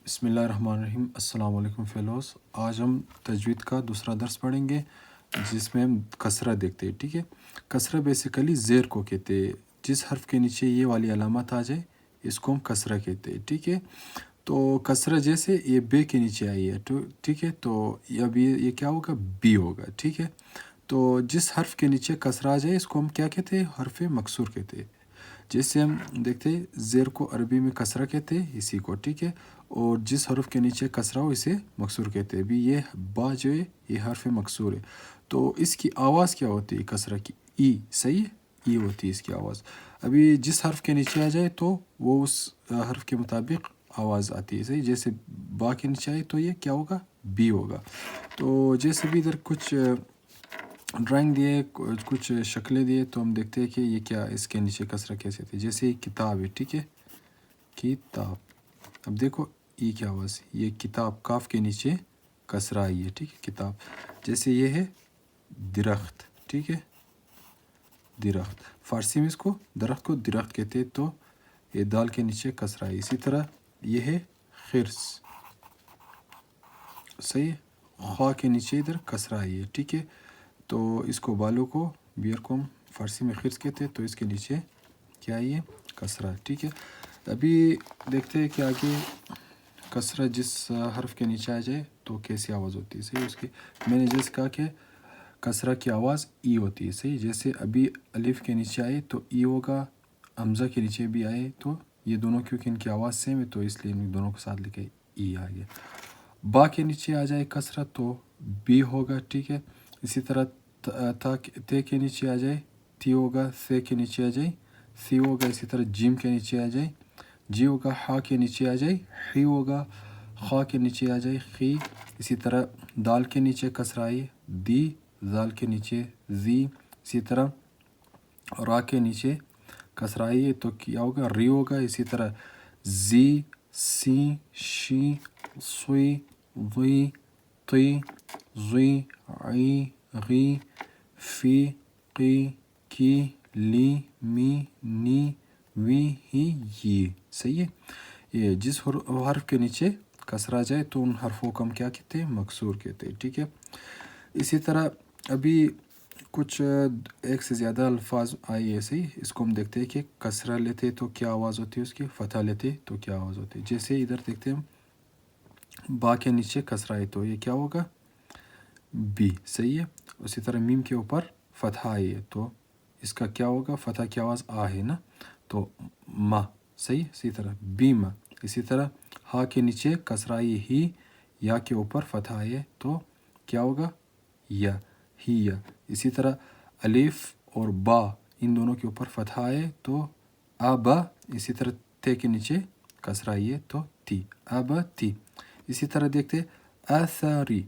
بسم اللہ الرحمن الرحیم۔ السلام علیکم فیلوز۔ آج ہم تجوید کا دوسرا درس پڑھیں گے جس میں ہم کسرہ دیکھتے ہیں۔ ٹھیک ہے، کسرہ بیسیکلی زیر کو کہتے ہیں۔ جس حرف کے نیچے یہ والی علامت آ جائے اس کو ہم کسرہ کہتے ہیں۔ ٹھیک ہے، تو کسرہ جیسے یہ بے کے نیچے آئی ہے تو ٹھیک ہے، تو اب یہ کیا ہوگا؟ بی ہوگا۔ ٹھیک ہے، تو جس حرف کے نیچے کسرہ آ جائے اس کو ہم کیا کہتے ہیں؟ حرف مکسور کہتے ہیں۔ جیسے ہم دیکھتے ہیں زیر کو عربی میں کسرہ کہتے ہیں اسی کو۔ ٹھیک ہے، اور جس حرف کے نیچے کسرہ ہو اسے مکسور کہتے ہیں۔ ابھی یہ با جو ہے یہ حرف مکسور ہے، تو اس کی آواز کیا ہوتی ہے کسرہ کی؟ ای، صحیح ہے، ای ہوتی ہے اس کی آواز۔ ابھی جس حرف کے نیچے آ جائے تو وہ اس حرف کے مطابق آواز آتی ہے، صحیح۔ جیسے با کے نیچے آئے تو یہ کیا ہوگا؟ بی ہوگا۔ تو جیسے بھی ادھر کچھ ڈرائنگ دیے، کچھ شکلیں دیے، تو ہم دیکھتے ہیں کہ یہ کیا اس کے نیچے کسرہ کیسے تھی۔ جیسے یہ کتاب ہے، ٹھیک ہے، کتاب۔ اب دیکھو ای کی آواز، یہ کتاب، کاف کے نیچے کسرہ آئی ہے، ٹھیک ہے، کتاب۔ جیسے یہ ہے درخت، ٹھیک ہے، درخت۔ فارسی میں اس کو درخت کو درخت کہتے ہیں، تو یہ دال کے نیچے کسرہ آئی۔ اسی طرح یہ ہے خرس، صحیح ہے، خواہ کے نیچے ادھر کسرہ آئی ہے، ٹھیک ہے۔ تو اس کو بالوں کو، بیئر کو ہم فارسی میں خرس کہتے ہیں، تو اس کے نیچے کیا آئی ہے؟ کسرہ، ٹھیک ہے۔ ابھی دیکھتے ہیں کہ آگے کسرہ جس حرف کے نیچے آ جائے تو کیسی آواز ہوتی ہے، صحیح۔ اس کی میں نے جیسے کہا کہ کسرہ کی آواز ای ہوتی ہے، صحیح۔ جیسے ابھی الف کے نیچے آئے تو ای ہوگا، حمزہ کے نیچے بھی آئے تو یہ دونوں، کیونکہ ان کی آواز سیم ہے تو اس لیے ان دونوں کو ساتھ لکھے ای آ گیا۔ با کے نیچے آ جائے کسرہ تو بی ہوگا، ٹھیک ہے۔ اسی طرح تے کے نیچے آ جائے تی ہوگا، ثے کے نیچے آ جائے سی ہوگا۔ اسی طرح جیم کے نیچے آ جائے جی ہوگا، ہا کے نیچے آ جائے خی ہوگا، خا کے نیچے آ جائے خی۔ اسی طرح دال کے نیچے کسرہ آئی دی، زال کے نیچے زی۔ اسی طرح را کے نیچے کسرہ آئی ہے تو کیا ہوگا؟ ری ہوگا۔ اسی طرح زی، سی، شی، سوئی، وی، تی، زی، عی، غی، فی، قی، کی، لی، می، نی، وی، ہی، یہ، صحیح ہے۔ یہ جس حرف کے نیچے کسرہ آ جائے تو ان حرفوں کو ہم کیا کہتے ہیں؟ مکسور کہتے ہیں، ٹھیک ہے۔ اسی طرح ابھی کچھ ایک سے زیادہ الفاظ آئی ایسے ہی، اس کو ہم دیکھتے ہیں کہ کسرہ لیتے تو کیا آواز ہوتی ہے اس کی، فتح لیتے تو کیا آواز ہوتی ہے۔ جیسے ادھر دیکھتے ہیں ہم با کے نیچے کسرہ ہے تو یہ کیا ہوگا؟ بی، صحیح ہے۔ اسی طرح میم کے اوپر فتح آئی ہے تو اس کا کیا ہوگا؟ فتح کی آواز آ ہے نا، تو ما، صحیح۔ اسی طرح بیما۔ اسی طرح ہا کے نیچے کسرہ آئی ہی، یا کے اوپر فتح آئی ہے تو کیا ہوگا؟ یا، ہی یا۔ اسی طرح الف اور با ان دونوں کے اوپر فتح آئے تو آبا۔ اسی طرح تے کے نیچے کسرہ آئی ہے تو تی، آبا تی۔ اسی طرح دیکھتے آثاری،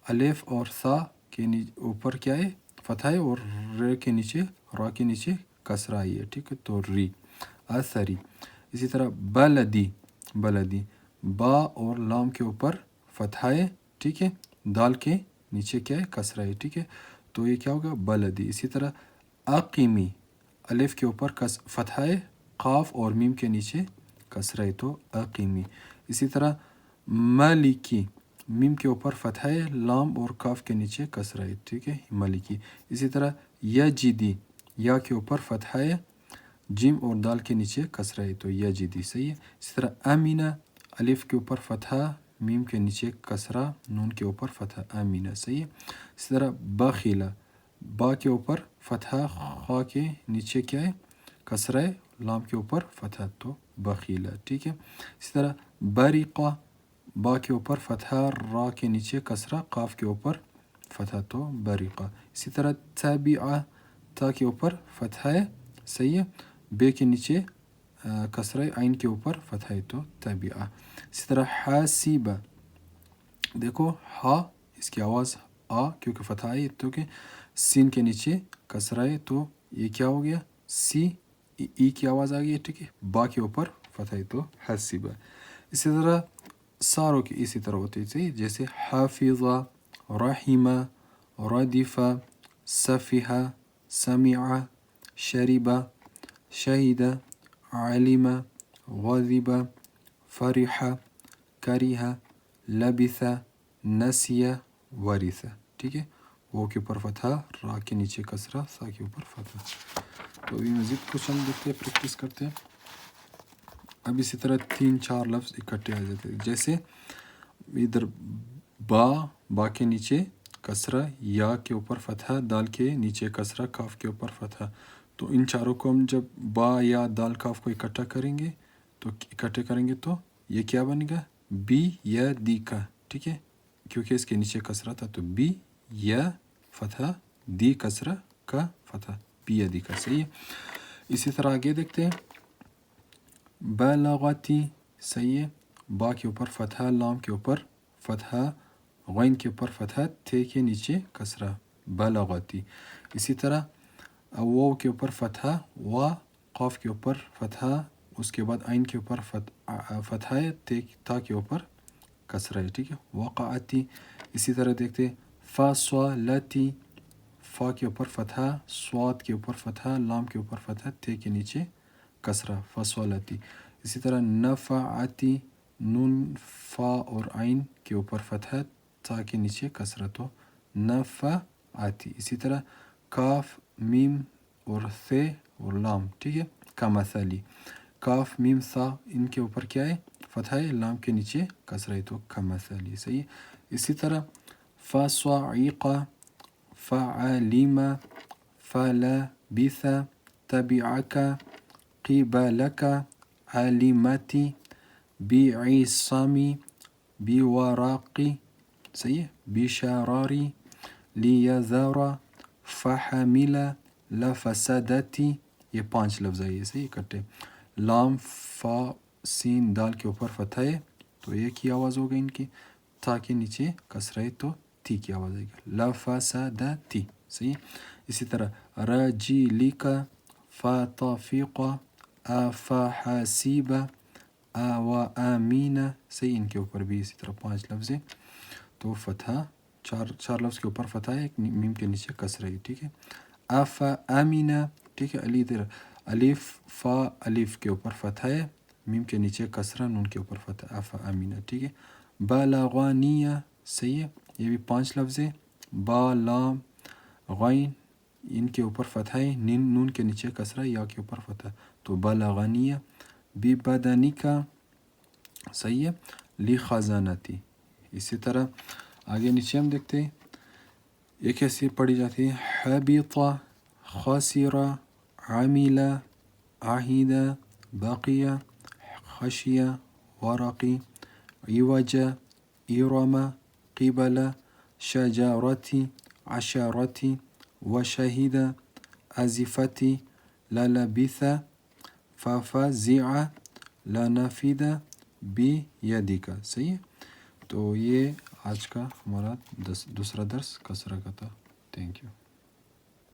الف اور سا کے اوپر کیا ہے؟ فتح ہے، اور ر کے نیچے، را کے نیچے کسرہ آئی ہے، ٹھیک ہے، تو ری، آثری۔ اسی طرح بلدی، بلدی، با اور لام کے اوپر فتح ہے، ٹھیک ہے، دال کے نیچے کیا ہے؟ کسرہ ہے، ٹھیک ہے، تو یہ کیا ہوگا؟ بلدی۔ اسی طرح اقیمی، الف کے اوپر فتح ہے، قاف اور میم کے نیچے کسرہ ہے تو اقیمی۔ اسی طرح مالکی، میم کے اوپر فتح ہے، لام اور کاف کے نیچے کسرہ ہے، ٹھیک ہے، مالکی۔ اسی طرح یجدی، یا کے اوپر فتح ہے، جیم اور دال کے نیچے کسرہ ہے تو یجدی، صحیح ہے۔ اسی طرح امینہ، الف کے اوپر فتح، میم کے نیچے کسرہ، نون کے اوپر فتح، امینہ، صحیح ہے۔ اسی طرح بخیلہ، با کے اوپر فتح، خا کے نیچے کیا ہے؟ کسرہ ہے، لام کے اوپر فتح تو بخیلہ، ٹھیک ہے۔ اسی طرح بریقہ، با کے اوپر فتح، را کے نیچے کسرہ، قاف کے اوپر فتح تو بریقہ۔ اسی طرح تابعہ، تا کے اوپر فتح ہے، صحیح ہے، بے کے نیچے کسرہ، عین کے اوپر فتح ہے تو تابعہ۔ اسی طرح حاسبہ، دیکھو ہا، اس کی آواز آ کیونکہ فتح ہے، تو کہ سین کے نیچے کسرہ ہے تو یہ کیا ہو گیا؟ سی، ای کی آواز آ گئی ہے، ٹھیک ہے، با کے اوپر فتح ہے تو حاسبہ۔ اسی طرح ساروں کی اسی طرح ہوتی ہے، جیسے حافظہ، رحمہ، ردفہ، صفحہ، سمعہ، شربہ، شہیدہ، علمہ، غضبہ، فرحہ، کریہ لبث نسیہ ورث. ٹھیک ہے، وہ کے اوپر فتح، را کے نیچے کسرہ، سا کے اوپر فتح. تو ابھی مزید کچھ ہم دیکھتے ہیں، پریکٹس کرتے ہیں. اب اسی طرح 3-4 لفظ اکٹھے آ جاتے ہیں. جیسے ادھر با کے نیچے کسرہ، یا کے اوپر فتح، دال کے نیچے کسرہ، کاف کے اوپر فتح. تو ان چاروں کو ہم جب با یا دال کاف کو اکٹھے کریں گے تو یہ کیا بنے گا؟ بی یا دی کا. ٹھیک ہے، کیونکہ اس کے نیچے کسرہ تھا تو بی یا فتح، دی کسرہ کا فتح، بی یا دی کا. صحیح ہے. اسی طرح آگے دیکھتے ہیں. بلغتی. صحیح ہے، با کے اوپر فتح، لام کے اوپر فتح، غین کے اوپر فتح، تھے کے نیچے کسرہ، بلغتی. اسی طرح واو کے اوپر فتح، وا قاف کے اوپر فتح، اس کے بعد عین کے اوپر فتح ہے، تا کے اوپر کسرہ ہے. ٹھیک ہے، وقعتی. اسی طرح دیکھتے فصلتی. فا کے اوپر فتح، صاد کے اوپر فتح، لام کے اوپر فتح، تھے کے نیچے کسرہ، فصلتی. اسی طرح نفعتی. نون فا اور عین کے اوپر فتح، تا کے نیچے کسرہ، تو نفعتی. اسی طرح کاف، میم اور ثے اور لام. ٹھیک ہے، کمثلی. کاف، میم، ثا ان کے اوپر کیا ہے؟ فتح ہے، لام کے نیچے کسرہ ہے، تو کمثلی. صحیح ہے. اسی طرح فصعق، فعلم، فلبث، تبعک، قبلک، علمتی، بعصم، بورق. صحیح ہے، بشراری، لیذر، فحمل، لفسدتی. یہ 5 لفظ آئیے. صحیح اکٹھے. لام، فا، سین، دال کے اوپر فتح ہے تو ایک ہی آواز ہوگا ان کی. تا کے نیچے کسرہ ہے تو تی کی آواز آئے گا، لفسدتی. صحیح. اسی طرح رجلک، فتفق، افحسب، وامین. صحیح، ان کے اوپر بھی اسی طرح 5 لفظ ہیں تو فتح، چار لفظ کے اوپر فتح ہے، ایک میم کے نیچے کسرہ ہے. ٹھیک ہے. افامین. ٹھیک ہے، الف، فا، الف کے اوپر فتح ہے، میم کے نیچے کسرہ، نون کے اوپر فتح، افامین. ٹھیک ہے. بلغانیہ. صحیح ہے، یہ بھی 5 لفظ ہے. با، لام، غین ان کے اوپر فتح ہے، نون کے نیچے کسرہ، یا کے اوپر فتح، تو بلغانیہ. ببدنک. صحیح ہے، لخزانتی. اسی طرح آگے نیچے ہم دیکھتے ہیں یہ کیسے پڑھی جاتی ہے. حبط، خسر، عمل، عہد، بقی، خشی، ورقی، عوج، ارم، قبل، شجرتی، عشرتی، وشہد، ازفتی، للبث، ففزع، لنفد، بیدک. صحیح ہے. تو یہ آج کا ہمارا دوسرا درس کسرہ کا تھا. Thank you.